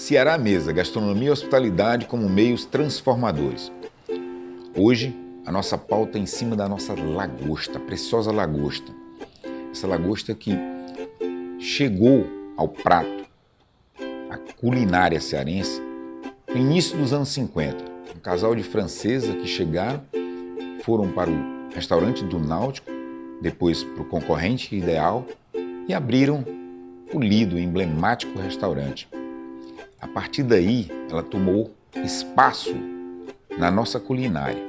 Ceará à Mesa, gastronomia e hospitalidade como meios transformadores. Hoje, a nossa pauta é em cima da nossa lagosta, a preciosa lagosta. Essa lagosta que chegou ao prato, a culinária cearense, no início dos anos 50. Um casal de francesa que chegaram, foram para o restaurante do Náutico, depois para o concorrente Ideal e abriram o lido, emblemático restaurante. A partir daí, ela tomou espaço na nossa culinária.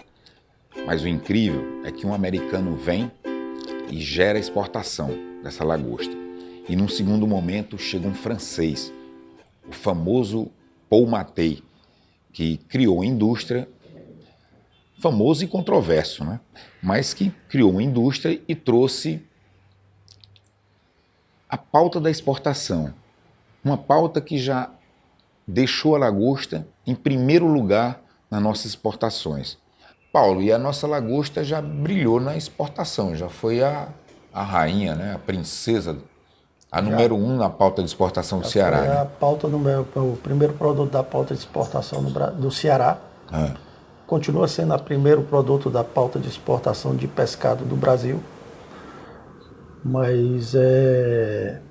Mas o incrível é que um americano vem e gera exportação dessa lagosta. E num segundo momento chega um francês, o famoso Paul Mattei, que criou a indústria, famoso e controverso, né? Mas que criou uma indústria e trouxe a pauta da exportação. Uma pauta que já deixou a lagosta em primeiro lugar nas nossas exportações. Paulo, e a nossa lagosta já brilhou na exportação, já foi a rainha, né? A princesa, a número 1 na pauta de exportação do Ceará. Foi né? a pauta o primeiro produto da pauta de exportação do Ceará. Continua sendo o primeiro produto da pauta de exportação de pescado do Brasil, mas é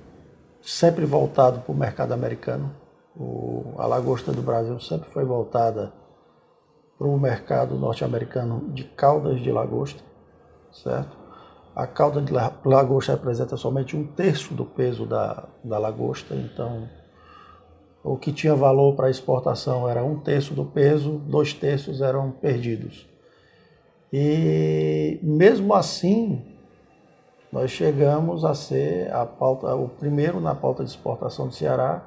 sempre voltado para o mercado americano. A lagosta do Brasil sempre foi voltada para o mercado norte-americano de caudas de lagosta, certo? A cauda de lagosta representa somente 1/3 do peso da lagosta, então o que tinha valor para exportação era 1/3 do peso, 2/3 eram perdidos. E mesmo assim, nós chegamos a ser o primeiro na pauta de exportação do Ceará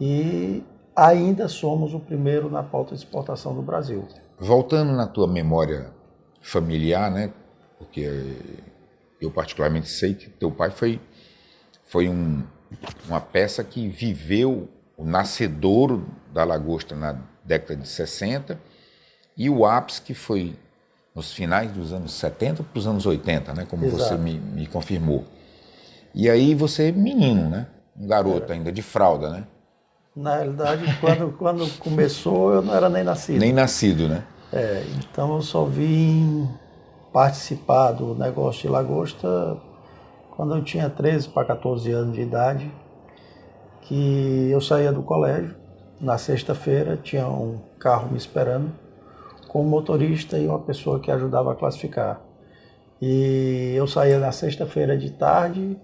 e ainda somos o primeiro na pauta de exportação do Brasil. Voltando na tua memória familiar, né? Porque eu particularmente sei que teu pai foi uma peça que viveu o nascedouro da lagosta na década de 60 e o ápice que foi nos finais dos anos 70 para os anos 80, né? Como Exato. você me confirmou. E aí você menino, né? Um garoto ainda de fralda, né? Na realidade, quando começou, eu não era nem nascido. Nem nascido, né? Então eu só vim participar do negócio de lagosta quando eu tinha 13 para 14 anos de idade, que eu saía do colégio, na sexta-feira tinha um carro me esperando, com um motorista e uma pessoa que ajudava a classificar. E eu saía na sexta-feira de tarde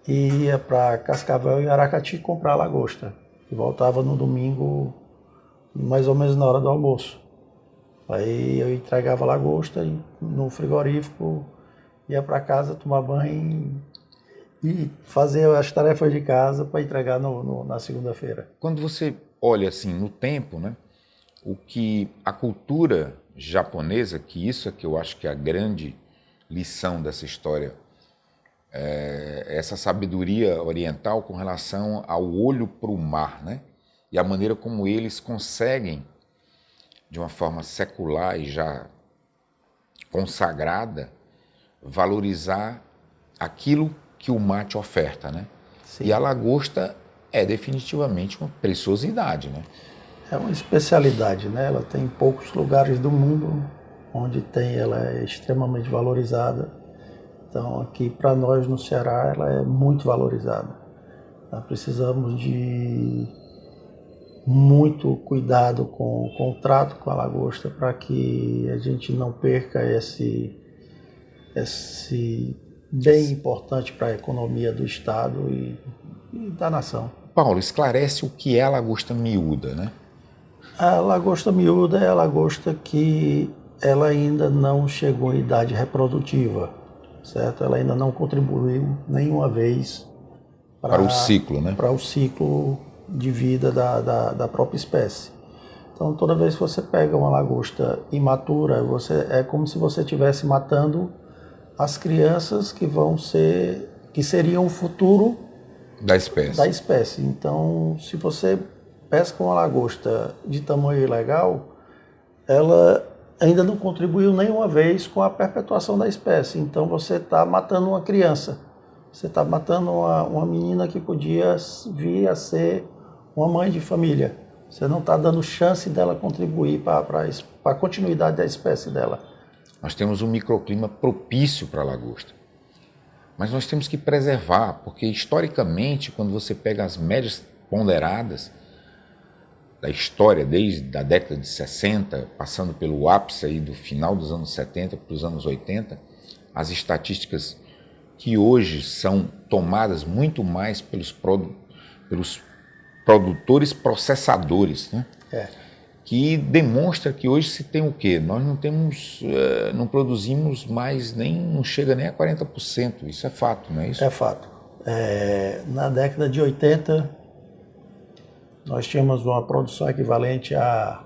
e ia para Cascavel e Aracati comprar lagosta. E voltava no domingo, mais ou menos na hora do almoço. Aí eu entregava lagosta no frigorífico, ia para casa tomar banho e fazer as tarefas de casa para entregar na segunda-feira. Quando você olha assim no tempo, né? O que a cultura japonesa, que isso é que eu acho que é a grande lição dessa história, essa sabedoria oriental com relação ao olho para o mar, né? E a maneira como eles conseguem, de uma forma secular e já consagrada, valorizar aquilo que o mar te oferta, né? Sim. E a lagosta é definitivamente uma preciosidade, né? É uma especialidade, né? Ela tem poucos lugares do mundo onde ela é extremamente valorizada. Então, aqui para nós no Ceará, ela é muito valorizada. Nós precisamos de muito cuidado com o trato com a lagosta para que a gente não perca esse bem importante para a economia do estado e da nação. Paulo, esclarece o que é a lagosta miúda, né? A lagosta miúda é a lagosta que ela ainda não chegou em idade reprodutiva, certo? Ela ainda não contribuiu nenhuma vez para o ciclo, né? Para o ciclo de vida da própria espécie. Então, toda vez que você pega uma lagosta imatura, é como se você estivesse matando as crianças que seriam o futuro da espécie. Então, se você pesca uma lagosta de tamanho ilegal, ela ainda não contribuiu nenhuma vez com a perpetuação da espécie. Então, você está matando uma criança. Você está matando uma menina que podia vir a ser uma mãe de família. Você não está dando chance dela contribuir para a continuidade da espécie dela. Nós temos um microclima propício para a lagosta. Mas nós temos que preservar, porque historicamente, quando você pega as médias ponderadas da história, desde a década de 60, passando pelo ápice aí do final dos anos 70 para os anos 80, as estatísticas que hoje são tomadas muito mais pelos produtores processadores, né? Que demonstra que hoje se tem o quê? Nós não produzimos mais, não chega nem a 40%, isso é fato, não é isso? É fato. Na década de 80, nós tínhamos uma produção equivalente a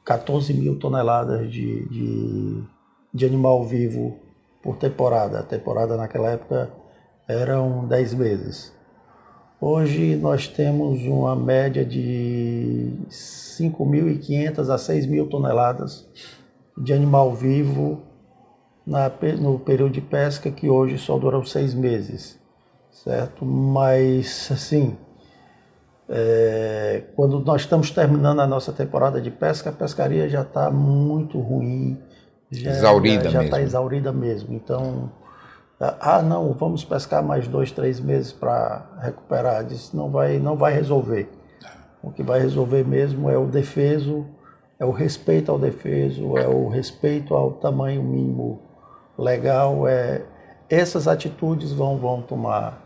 14 mil toneladas de animal vivo por temporada. A temporada naquela época eram 10 meses. Hoje nós temos uma média de 5.500 a 6.000 toneladas de animal vivo no período de pesca, que hoje só duram 6 meses, certo? Mas, assim, quando nós estamos terminando a nossa temporada de pesca, a pescaria já está muito ruim, já está exaurida mesmo. Então, não, vamos pescar mais 2, 3 meses para recuperar. Isso não vai resolver. O que vai resolver mesmo é o defeso, é o respeito ao defeso, é o respeito ao tamanho mínimo legal. Essas atitudes vão tornar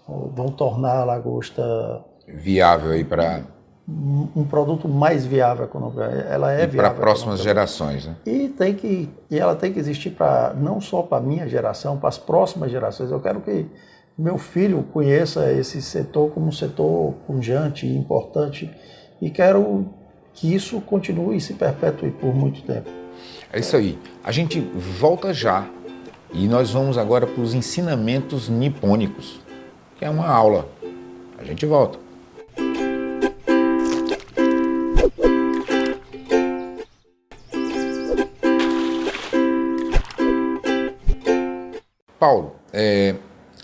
a lagosta viável aí para um produto mais viável economicamente. Ela é viável para próximas gerações, né? E ela tem que existir não só para a minha geração, para as próximas gerações. Eu quero que meu filho conheça esse setor como um setor pujante, importante, e quero que isso continue e se perpetue por muito tempo. É isso aí. A gente volta já e nós vamos agora para os ensinamentos nipônicos, que é uma aula. A gente volta. Paulo,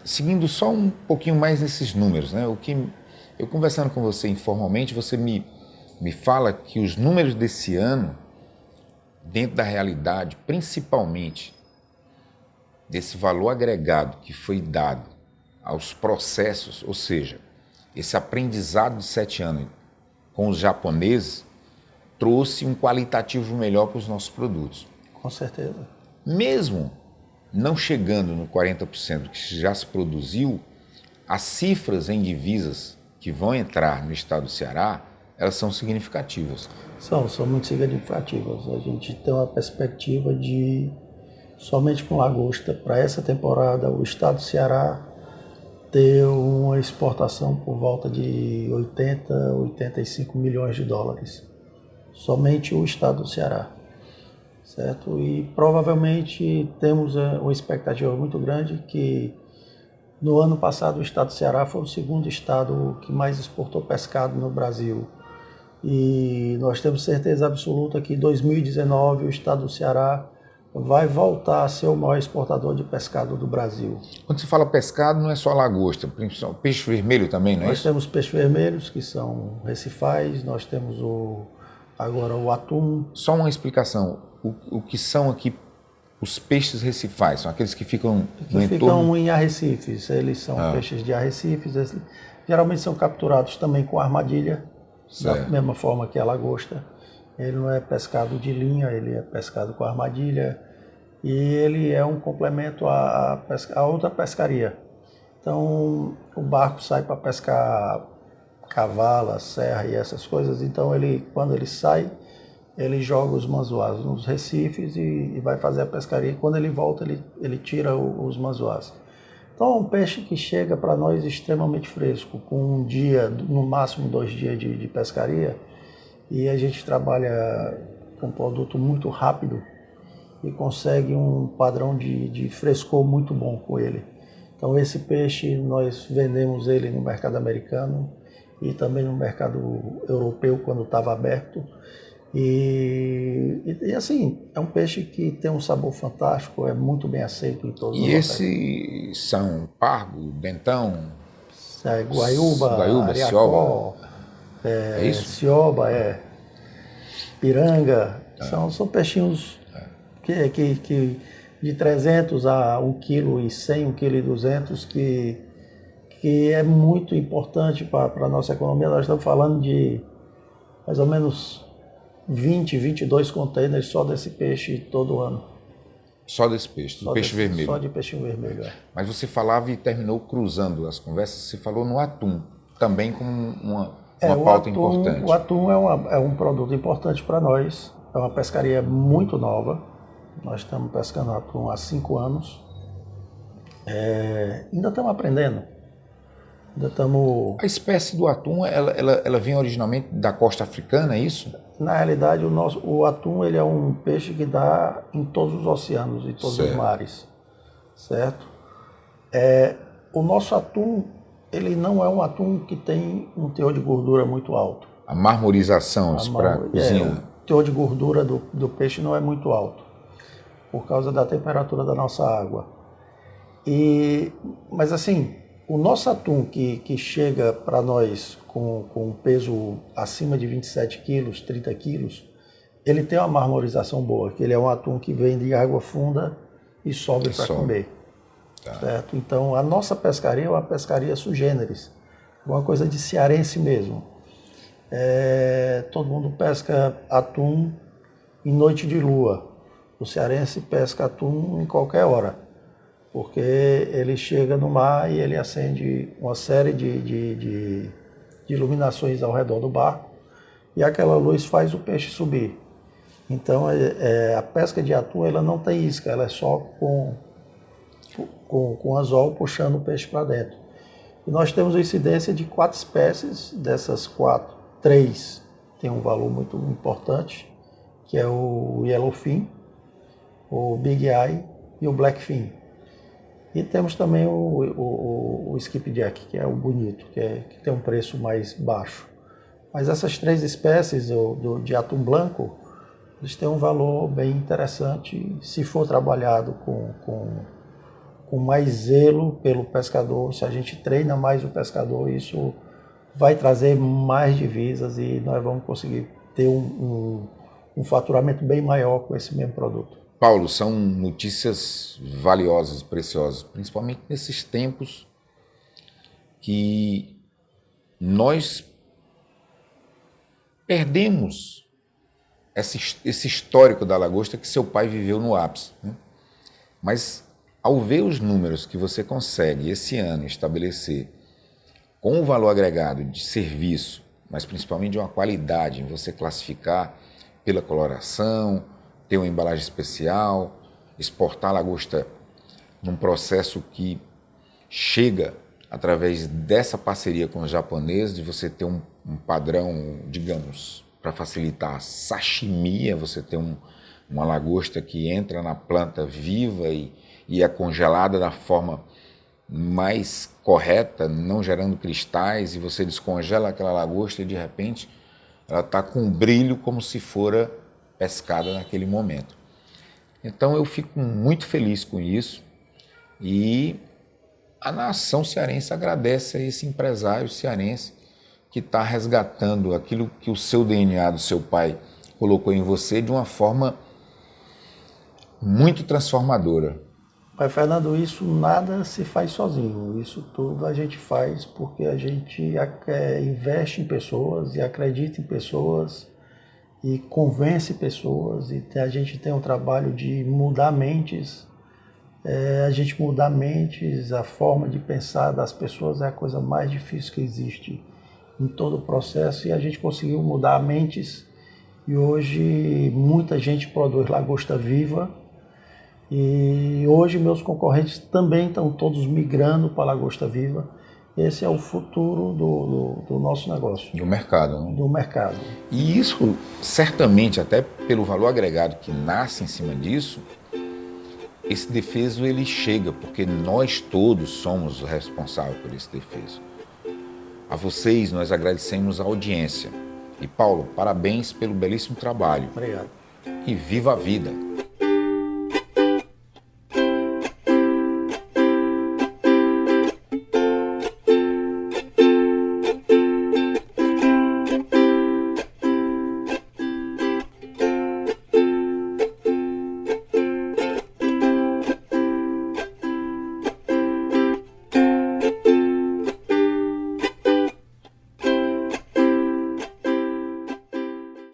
seguindo só um pouquinho mais nesses números, né? Eu conversando com você informalmente, você me fala que os números desse ano, dentro da realidade, principalmente desse valor agregado que foi dado aos processos, ou seja, esse aprendizado de 7 anos com os japoneses, trouxe um qualitativo melhor para os nossos produtos. Com certeza. Mesmo não chegando no 40% que já se produziu, as cifras em divisas que vão entrar no estado do Ceará, elas são significativas. São muito significativas. A gente tem uma perspectiva de, somente com lagosta, para essa temporada, o estado do Ceará ter uma exportação por volta de 85 milhões de dólares. Somente o estado do Ceará. Certo? E provavelmente temos uma expectativa muito grande que no ano passado o estado do Ceará foi o segundo estado que mais exportou pescado no Brasil. E nós temos certeza absoluta que em 2019 o estado do Ceará vai voltar a ser o maior exportador de pescado do Brasil. Quando se fala pescado, não é só lagosta, peixe vermelho também, não é isso? Nós temos peixes vermelhos, que são recifais, nós temos agora o atum. Só uma explicação. O que são aqui os peixes recifais? São aqueles que ficam no entorno? Ficam em arrecifes. Eles são peixes de arrecifes. Eles geralmente são capturados também com armadilha, da mesma forma que a lagosta. Ele não é pescado de linha, ele é pescado com armadilha. E ele é um complemento a outra pescaria. Então, o barco sai para pescar cavala, serra e essas coisas. Então, quando ele sai, ele joga os manzoás nos recifes e vai fazer a pescaria. E quando ele volta, ele tira os manzoás. Então é um peixe que chega para nós extremamente fresco, com um dia, no máximo 2 dias de pescaria. E a gente trabalha com um produto muito rápido e consegue um padrão de frescor muito bom com ele. Então esse peixe nós vendemos ele no mercado americano e também no mercado europeu quando estava aberto. E assim, é um peixe que tem um sabor fantástico, é muito bem aceito em todos os locais. E esses são pargo, dentão? Guaiúba, Ariacó, é isso? Cioba, piranga. São peixinhos que de 300 a 1,1 kg, 1,2 kg, que é muito importante para a nossa economia. Nós estamos falando de mais ou menos 22 containers só desse peixe todo ano. Só desse peixe, do peixe vermelho? Só de peixinho vermelho, Mas você falava e terminou cruzando as conversas, você falou no atum, também como uma pauta importante. O atum é um produto importante para nós, é uma pescaria muito nova, nós estamos pescando atum há 5 anos, ainda estamos aprendendo. A espécie do atum, ela vem originalmente da costa africana, é isso? Na realidade, o atum ele é um peixe que dá em todos os oceanos e todos os mares, certo? O nosso atum, ele não é um atum que tem um teor de gordura muito alto. A marmorização para cozinha. O teor de gordura do peixe não é muito alto, por causa da temperatura da nossa água. Mas assim, o nosso atum que chega para nós com um peso acima de 27 quilos, 30 quilos, ele tem uma marmorização boa, que ele é um atum que vem de água funda e sobe para comer. Tá. Certo? Então, a nossa pescaria é uma pescaria sui generis, uma coisa de cearense mesmo. Todo mundo pesca atum em noite de lua. O cearense pesca atum em qualquer hora, porque ele chega no mar e ele acende uma série de iluminações ao redor do barco e aquela luz faz o peixe subir. Então a pesca de atum ela não tem isca, ela é só com anzol puxando o peixe para dentro. E nós temos a incidência de 4 espécies, dessas 4, 3 tem um valor muito importante, que é o Yellowfin, o Big Eye e o Blackfin. E temos também o Skipjack, que é o bonito, que tem um preço mais baixo. Mas essas 3 espécies de atum branco, eles têm um valor bem interessante se for trabalhado com mais zelo pelo pescador. Se a gente treina mais o pescador, isso vai trazer mais divisas e nós vamos conseguir ter um faturamento bem maior com esse mesmo produto. Paulo, são notícias valiosas, preciosas, principalmente nesses tempos que nós perdemos esse histórico da lagosta que seu pai viveu no ápice, né? Mas ao ver os números que você consegue esse ano estabelecer com o valor agregado de serviço, mas principalmente de uma qualidade, em você classificar pela coloração, ter uma embalagem especial, exportar a lagosta num processo que chega através dessa parceria com os japoneses, de você ter um padrão, digamos, para facilitar a sashimi, você ter uma lagosta que entra na planta viva e é congelada da forma mais correta, não gerando cristais, e você descongela aquela lagosta e de repente ela está com um brilho como se fora pescada naquele momento. Então eu fico muito feliz com isso e a nação cearense agradece a esse empresário cearense que está resgatando aquilo que o seu DNA do seu pai colocou em você de uma forma muito transformadora. Mas, Fernando, isso nada se faz sozinho. Isso tudo a gente faz porque a gente investe em pessoas e acredita em pessoas e convence pessoas. E a gente tem um trabalho de mudar mentes. A gente mudar mentes, a forma de pensar das pessoas é a coisa mais difícil que existe em todo o processo. E a gente conseguiu mudar mentes. E hoje muita gente produz lagosta viva. E hoje meus concorrentes também estão todos migrando para a lagosta viva. Esse é o futuro do nosso negócio. Do mercado, né? Do mercado. E isso, certamente, até pelo valor agregado que nasce em cima disso, esse defeso ele chega, porque nós todos somos responsáveis por esse defeso. A vocês nós agradecemos a audiência. E Paulo, parabéns pelo belíssimo trabalho. Obrigado. E viva a vida!